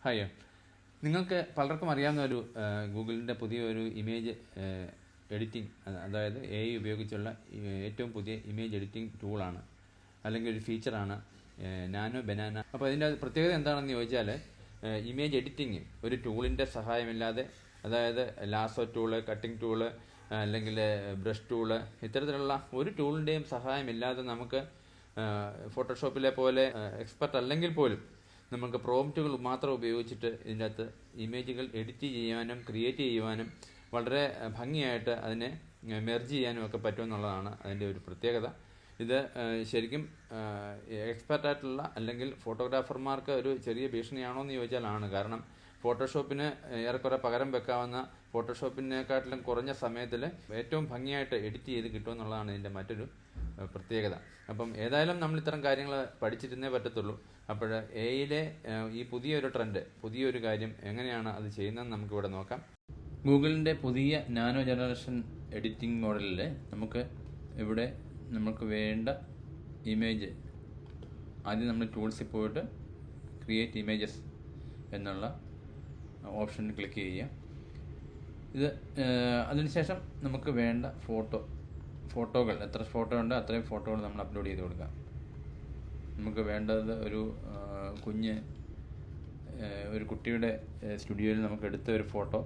Hi, നിങ്ങൾക്ക് പലർക്കും അറിയാവുന്ന ഒരു ഗൂഗിളിൻ്റെ പുതിയൊരു ഇമേജ് എഡിറ്റിംഗ്, അതായത് AI ഉപയോഗിച്ചുള്ള ഏറ്റവും പുതിയ ഇമേജ് എഡിറ്റിംഗ് ടൂളാണ്, അല്ലെങ്കിൽ ഒരു ഫീച്ചറാണ് നാനോ ബനാന. അപ്പോൾ ഇതിൻ്റെ പ്രത്യേകത എന്താണെന്ന് ചോദിച്ചാൽ, ഇമേജ് എഡിറ്റിംഗ് ഒരു ടൂളിൻ്റെ സഹായമില്ലാതെ, അതായത് ലാസോ ടൂള്, കട്ടിംഗ് ടൂള്, അല്ലെങ്കിൽ ബ്രഷ് ടൂള്, ഇത്തരത്തിലുള്ള ഒരു ടൂളിൻ്റെയും സഹായമില്ലാതെ നമുക്ക് ഫോട്ടോഷോപ്പിലെ പോലെ എക്സ്പെർട്ട് അല്ലെങ്കിൽ പോലും നമുക്ക് പ്രോംപ്റ്റുകൾ മാത്രം ഉപയോഗിച്ചിട്ട് ഇതിൻ്റെ അകത്ത് ഇമേജുകൾ എഡിറ്റ് ചെയ്യാനും ക്രിയേറ്റ് ചെയ്യുവാനും വളരെ ഭംഗിയായിട്ട് അതിനെ മെർജ് ചെയ്യാനും ഒക്കെ പറ്റുമെന്നുള്ളതാണ് അതിൻ്റെ ഒരു പ്രത്യേകത. ഇത് ശരിക്കും എക്സ്പെർട്ടായിട്ടുള്ള അല്ലെങ്കിൽ ഫോട്ടോഗ്രാഫർമാർക്ക് ഒരു ചെറിയ ഭീഷണിയാണോ എന്ന് ചോദിച്ചാൽ ആണ്. കാരണം ഫോട്ടോഷോപ്പിന് ഏറെക്കുറെ പകരം വെക്കാവുന്ന, ഫോട്ടോഷോപ്പിനെക്കാട്ടിലും കുറഞ്ഞ സമയത്തിൽ ഏറ്റവും ഭംഗിയായിട്ട് എഡിറ്റ് ചെയ്ത് കിട്ടുമെന്നുള്ളതാണ് ഇതിൻ്റെ മറ്റൊരു പ്രത്യേകത. അപ്പം ഏതായാലും നമ്മൾ ഇത്തരം കാര്യങ്ങൾ പഠിച്ചിരുന്നേ പറ്റത്തുള്ളൂ. അപ്പോൾ AI ഈ പുതിയൊരു ട്രെൻഡ്, പുതിയൊരു കാര്യം എങ്ങനെയാണ് അത് ചെയ്യുന്നതെന്ന് നമുക്കിവിടെ നോക്കാം. ഗൂഗിളിൻ്റെ പുതിയ നാനോ ജനറേഷൻ എഡിറ്റിംഗ് മോഡലിൽ നമുക്ക് വേണ്ട ഇമേജ് ആദ്യം നമ്മൾ ടൂൾസിൽ പോയിട്ട് ക്രിയേറ്റ് ഇമേജസ് എന്നുള്ള ഓപ്ഷനിൽ ക്ലിക്ക് ചെയ്യുക. അതിനുശേഷം നമുക്ക് വേണ്ട ഫോട്ടോകൾ, എത്ര ഫോട്ടോ ഉണ്ട് അത്രയും ഫോട്ടോകൾ നമ്മൾ അപ്ലോഡ് ചെയ്ത് കൊടുക്കാം. നമുക്ക് വേണ്ടത് ഒരു കുട്ടിയുടെ സ്റ്റുഡിയോയിൽ നമുക്ക് എടുത്ത ഒരു ഫോട്ടോ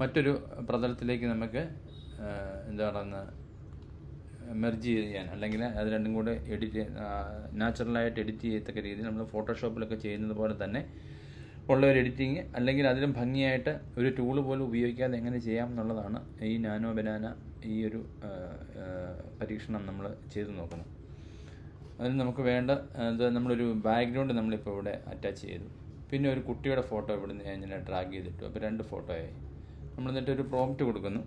മറ്റൊരു പ്രതലത്തിലേക്ക് നമുക്ക് മെർജ് ചെയ്യാൻ, അല്ലെങ്കിൽ അത് രണ്ടും കൂടെ നാച്ചുറലായിട്ട് എഡിറ്റ് ചെയ്യത്തക്ക രീതിയിൽ നമ്മൾ ഫോട്ടോഷോപ്പിലൊക്കെ ചെയ്യുന്നത് പോലെ തന്നെ ഉള്ള ഒരു എഡിറ്റിങ്, അല്ലെങ്കിൽ അതിലും ഭംഗിയായിട്ട് ഒരു ടൂള് പോലും ഉപയോഗിക്കാതെ എങ്ങനെ ചെയ്യാം എന്നുള്ളതാണ് ഈ നാനോ ബനാന ഈ ഒരു പരീക്ഷണം നമ്മൾ ചെയ്ത് നോക്കുന്നത്. അതിന് നമുക്ക് വേണ്ട നമ്മളൊരു ബാക്ക്ഗ്രൗണ്ട് നമ്മളിപ്പോൾ ഇവിടെ അറ്റാച്ച് ചെയ്തു. പിന്നെ ഒരു കുട്ടിയുടെ ഫോട്ടോ ഇവിടെ നിന്ന് ഇങ്ങനെ ഡ്രാഗ് ചെയ്തിട്ടു. അപ്പോൾ 2 ഫോട്ടോയായി. നമ്മൾ എന്നിട്ട് ഒരു പ്രോംപ്റ്റ് കൊടുക്കുന്നു,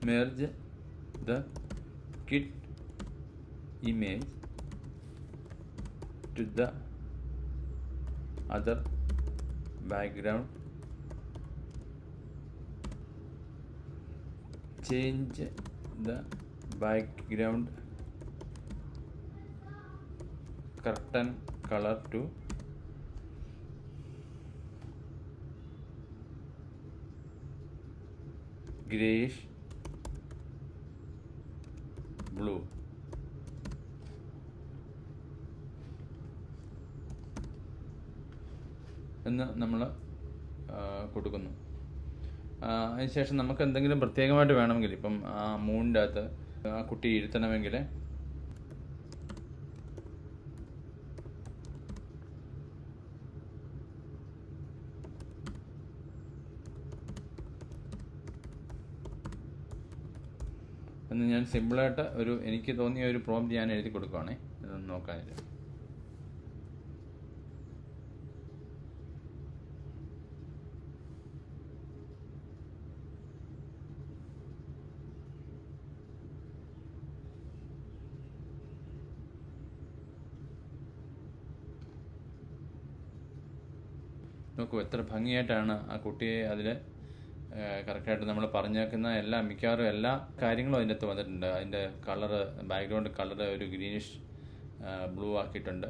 merge the kid image to the other background, change the background curtain color to grayish blue. എന്ന് നമ്മൾ കൊടുക്കുന്നു. അതിനുശേഷം നമുക്ക് എന്തെങ്കിലും പ്രത്യേകമായിട്ട് വേണമെങ്കിൽ, ഇപ്പം ആ മൂണിൻ്റെ അകത്ത് ആ കുട്ടി ഇരുത്തണമെങ്കിൽ എന്ന് ഞാൻ സിമ്പിളായിട്ട് എനിക്ക് തോന്നിയ ഒരു പ്രോംപ്റ്റ് ഞാൻ എഴുതി കൊടുക്കുകയാണേ. ഇതൊന്ന് നോക്കാനില്ല. നോക്കൂ എത്ര ഭംഗിയായിട്ടാണ് ആ കുട്ടിയെ അതിൽ കറക്റ്റായിട്ട് നമ്മൾ പറഞ്ഞേക്കുന്ന മിക്കവാറും എല്ലാ കാര്യങ്ങളും അതിൻ്റെ അകത്ത് വന്നിട്ടുണ്ട്. അതിൻ്റെ കളറ്, ബാക്ക്ഗ്രൗണ്ട് കളറ് ഒരു ഗ്രീനിഷ് ബ്ലൂ ആക്കിയിട്ടുണ്ട്.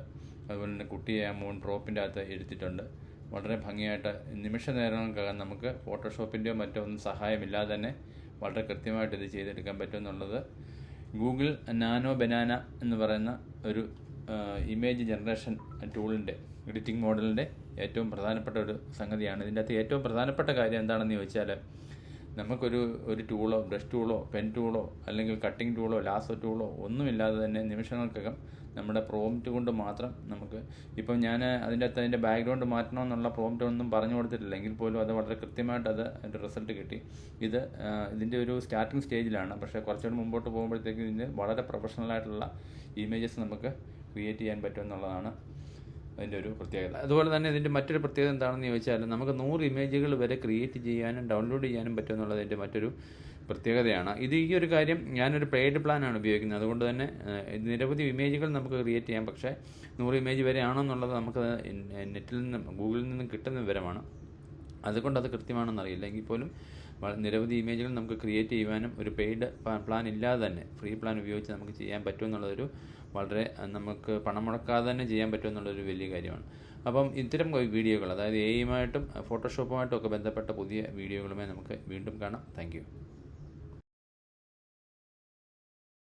അതുപോലെ തന്നെ കുട്ടിയെ ആ ഡ്രോപ്പിൻ്റെ അകത്ത് എടുത്തിട്ടുണ്ട്. വളരെ ഭംഗിയായിട്ട് നിമിഷ നേരങ്ങൾക്കകം നമുക്ക് ഫോട്ടോഷോപ്പിൻ്റെയോ മറ്റോ ഒന്നും സഹായമില്ലാതെ തന്നെ വളരെ കൃത്യമായിട്ട് ഇത് ചെയ്തെടുക്കാൻ പറ്റും എന്നുള്ളത് ഗൂഗിൾ നാനോ ബനാന എന്ന് പറയുന്ന ഒരു ഇമേജ് ജനറേഷൻ ടൂളിൻ്റെ, എഡിറ്റിംഗ് മോഡലിൻ്റെ ഏറ്റവും പ്രധാനപ്പെട്ട ഒരു സംഗതിയാണ്. ഇതിൻ്റെ അകത്ത് ഏറ്റവും പ്രധാനപ്പെട്ട കാര്യം എന്താണെന്ന് ചോദിച്ചാൽ, നമുക്കൊരു ടൂളോ, ബ്രഷ് ടൂളോ, പെൻ ടൂളോ, അല്ലെങ്കിൽ കട്ടിംഗ് ടൂളോ, ലാസോ ടൂളോ ഒന്നുമില്ലാതെ തന്നെ നിമിഷങ്ങൾക്കകം നമ്മുടെ പ്രോംപ്റ്റ് കൊണ്ട് മാത്രം നമുക്ക്, ഇപ്പം ഞാൻ അതിൻ്റെ ബാക്ക്ഗ്രൗണ്ട് മാറ്റണമെന്നുള്ള പ്രോംപ്റ്റ് ഒന്നും പറഞ്ഞു കൊടുത്തിട്ടില്ല എങ്കിൽ പോലും അത് വളരെ കൃത്യമായിട്ട് അതിൻ്റെ റിസൾട്ട് കിട്ടി. ഇതിൻ്റെ ഒരു സ്റ്റാർട്ടിങ് സ്റ്റേജിലാണ്. പക്ഷേ കുറച്ചുകൂടി മുമ്പോട്ട് പോകുമ്പോഴത്തേക്കും ഇതിന് വളരെ പ്രൊഫഷണലായിട്ടുള്ള ഇമേജസ് നമുക്ക് ക്രിയേറ്റ് ചെയ്യാൻ പറ്റുമെന്നുള്ളതാണ് അതിൻ്റെ ഒരു പ്രത്യേകത. അതുപോലെ തന്നെ ഇതിൻ്റെ മറ്റൊരു പ്രത്യേകത എന്താണെന്ന് ചോദിച്ചാൽ, നമുക്ക് 100 ഇമേജുകൾ വരെ ക്രിയേറ്റ് ചെയ്യാനും ഡൗൺലോഡ് ചെയ്യാനും പറ്റുമെന്നുള്ളത് ഇതിൻ്റെ മറ്റൊരു പ്രത്യേകതയാണ്. ഈ ഒരു കാര്യം ഞാനൊരു പെയ്ഡ് പ്ലാനാണ് ഉപയോഗിക്കുന്നത്. അതുകൊണ്ട് തന്നെ നിരവധി ഇമേജുകൾ നമുക്ക് ക്രിയേറ്റ് ചെയ്യാം. പക്ഷേ 100 ഇമേജ് വരെ ആണെന്നുള്ളത് നമുക്ക് നെറ്റിൽ നിന്നും ഗൂഗിളിൽ നിന്നും കിട്ടുന്ന വിവരമാണ്. അതുകൊണ്ട് അത് കൃത്യമാണെന്നറിയില്ല. എങ്കിൽ പോലും നിരവധി ഇമേജുകൾ നമുക്ക് ക്രിയേറ്റ് ചെയ്യുവാനും ഒരു പെയ്ഡ് പ്ലാൻ ഇല്ലാതെ തന്നെ ഫ്രീ പ്ലാൻ ഉപയോഗിച്ച് നമുക്ക് ചെയ്യാൻ പറ്റുമെന്നുള്ളതൊരു വളരെ നമുക്ക് പണം മുടക്കാതെ തന്നെ ചെയ്യാൻ പറ്റുമെന്നുള്ളൊരു വലിയ കാര്യമാണ്. അപ്പം ഇത്തരം വീഡിയോകൾ, അതായത് എഐയുമായിട്ടും ഫോട്ടോഷോപ്പുമായിട്ടും ഒക്കെ ബന്ധപ്പെട്ട പുതിയ വീഡിയോകളുമായി നമുക്ക് വീണ്ടും കാണാം. Thank you.